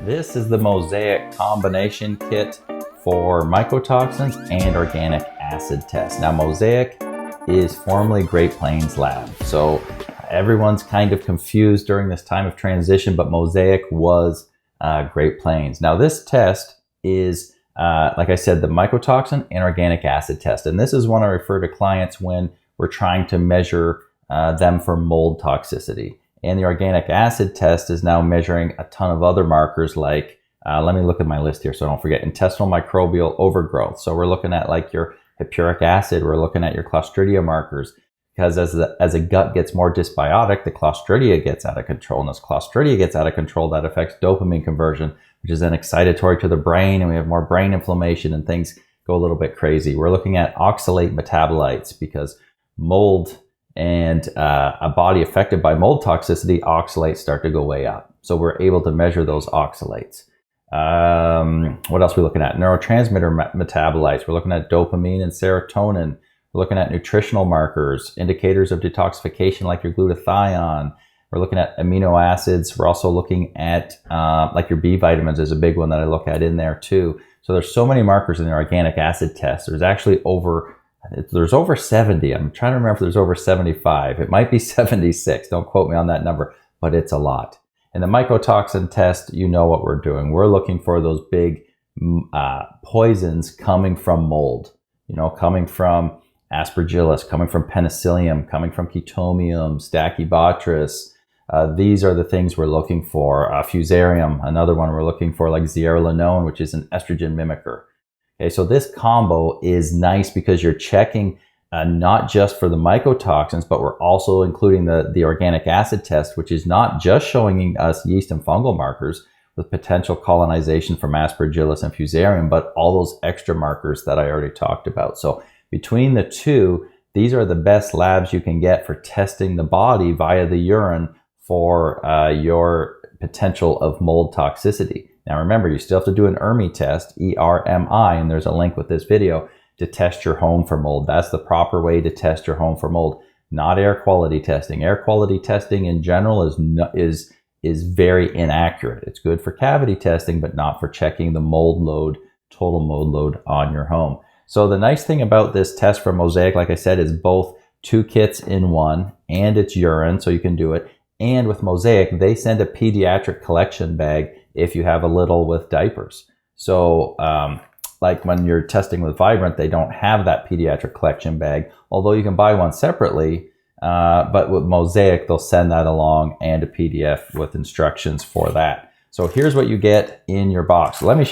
This is the Mosaic combination kit for mycotoxins and organic acid test. Now, Mosaic is formerly Great Plains Lab. So everyone's kind of confused during this time of transition, but Mosaic was Great Plains. Now, this test is, like I said, the mycotoxin and organic acid test. And this is one I refer to clients when we're trying to measure them for mold toxicity. And the organic acid test is now measuring a ton of other markers like, let me look at my list here so I don't forget, intestinal microbial overgrowth. So we're looking at like your hippuric acid, we're looking at your Clostridia markers, because as a gut gets more dysbiotic, the Clostridia gets out of control. And as Clostridia gets out of control, that affects dopamine conversion, which is then excitatory to the brain, and we have more brain inflammation and things go a little bit crazy. We're looking at oxalate metabolites because mold and a body affected by mold toxicity, oxalates start to go way up. So we're able to measure those oxalates. What else are we looking at? Neurotransmitter metabolites. We're looking at dopamine and serotonin. We're looking at nutritional markers, indicators of detoxification like your glutathione. We're looking at amino acids. We're also looking at like your B vitamins is a big one that I look at in there too. So there's so many markers in the organic acid test. There's actually over 70. I'm trying to remember if there's over 75. It might be 76. Don't quote me on that number, but it's a lot. In the mycotoxin test, you know what we're doing. We're looking for those big poisons coming from mold, coming from aspergillus, coming from penicillium, coming from Chaetomium, Stachybotrys. These are the things we're looking for. Fusarium, another one we're looking for, like zearalenone, which is an estrogen mimicker. Okay, so this combo is nice because you're checking not just for the mycotoxins, but we're also including the organic acid test, which is not just showing us yeast and fungal markers with potential colonization from aspergillus and fusarium, but all those extra markers that I already talked about. So between the two, these are the best labs you can get for testing the body via the urine for your potential of mold toxicity. Now remember, you still have to do an ERMI test, E-R-M-I, and there's a link with this video to test your home for mold. That's the proper way to test your home for mold, not air quality testing. Air quality testing in general is very inaccurate. It's good for cavity testing, but not for checking the mold load, total mold load on your home. So the nice thing about this test from Mosaic, like I said, is both 2 kits in one, and it's urine, so you can do it. And with Mosaic, they send a pediatric collection bag if you have a little with diapers. So like when you're testing with Vibrant, they don't have that pediatric collection bag, although you can buy one separately. But with Mosaic, they'll send that along and a PDF with instructions for that. So here's what you get in your box. Let me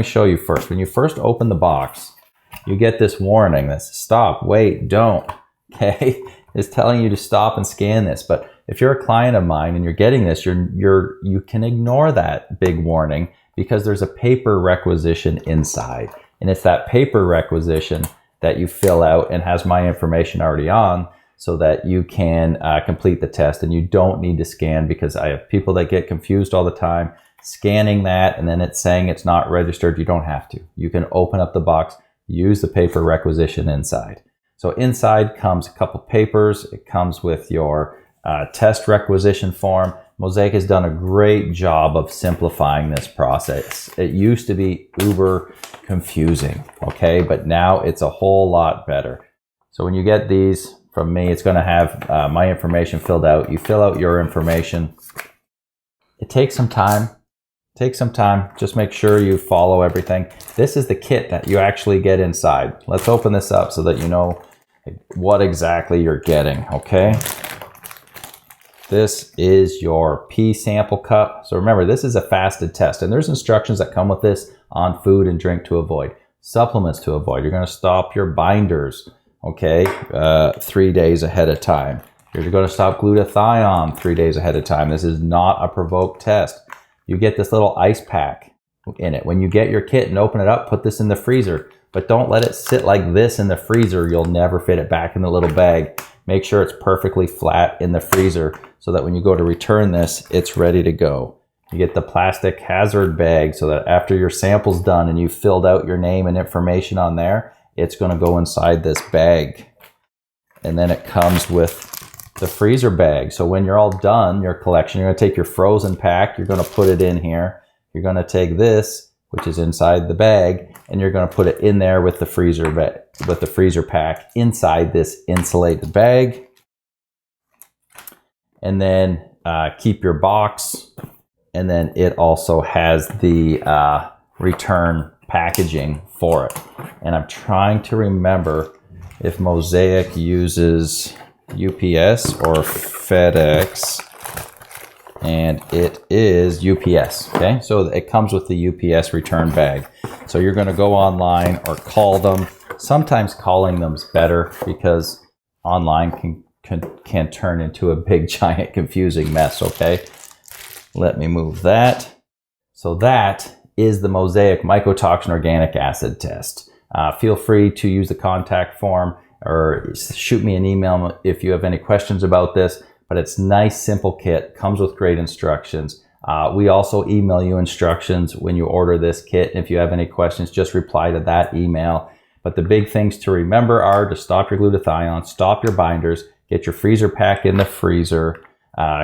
show you first. When you first open the box, you get this warning. This stop, wait, don't. Okay, it's telling you to stop and scan this. But if you're a client of mine and you're getting this, you can ignore that big warning because there's a paper requisition inside. And it's that paper requisition that you fill out and has my information already on so that you can complete the test. And you don't need to scan, because I have people that get confused all the time scanning that and then it's saying it's not registered. You don't have to. You can open up the box, use the paper requisition inside. So inside comes a couple papers. It comes with your test requisition form. Mosaic has done a great job of simplifying this process. It used to be uber confusing, okay? But now it's a whole lot better. So when you get these from me, it's gonna have my information filled out. You fill out your information. It takes some time. Just make sure you follow everything. This is the kit that you actually get inside. Let's open this up so that you know what exactly you're getting, okay? This is your pee sample cup. So remember, this is a fasted test, and there's instructions that come with this on food and drink to avoid, supplements to avoid. You're gonna stop your binders, okay, 3 days ahead of time. You're gonna stop glutathione 3 days ahead of time. This is not a provoked test. You get this little ice pack in it. When you get your kit and open it up, put this in the freezer, but don't let it sit like this in the freezer. You'll never fit it back in the little bag. Make sure it's perfectly flat in the freezer so that when you go to return this, it's ready to go. You get the plastic hazard bag so that after your sample's done and you filled out your name and information on there, it's gonna go inside this bag. And then it comes with the freezer bag. So when you're all done, your collection, you're gonna take your frozen pack, you're gonna put it in here. you're going to take this, which is inside the bag, and you're going to put it in there with the freezer pack inside this insulated bag. And then keep your box. And then it also has the return packaging for it. And I'm trying to remember if Mosaic uses UPS or FedEx, and it is UPS. Okay, so it comes with the UPS return bag. So you're going to go online or call them. Sometimes calling them is better because online can turn into a big giant confusing mess. Okay, let me move that. So that is the Mosaic mycotoxin organic acid test. Feel free to use the contact form or shoot me an email if you have any questions about this, but it's nice, simple kit, comes with great instructions. We also email you instructions when you order this kit. If you have any questions, just reply to that email. But the big things to remember are to stop your glutathione, stop your binders, get your freezer pack in the freezer,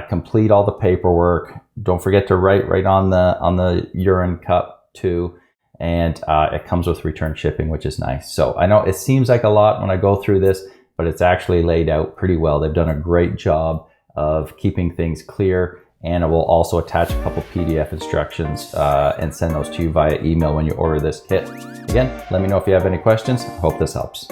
complete all the paperwork. Don't forget to write right on the urine cup too. And it comes with return shipping, which is nice. So I know it seems like a lot when I go through this, but it's actually laid out pretty well. They've done a great job of keeping things clear, and it will also attach a couple PDF instructions and send those to you via email when you order this kit. Again, let me know if you have any questions. I hope this helps.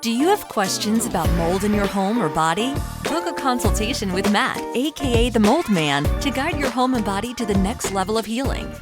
Do you have questions about mold in your home or body? Book a consultation with Matt, aka the Mold Man, to guide your home and body to the next level of healing.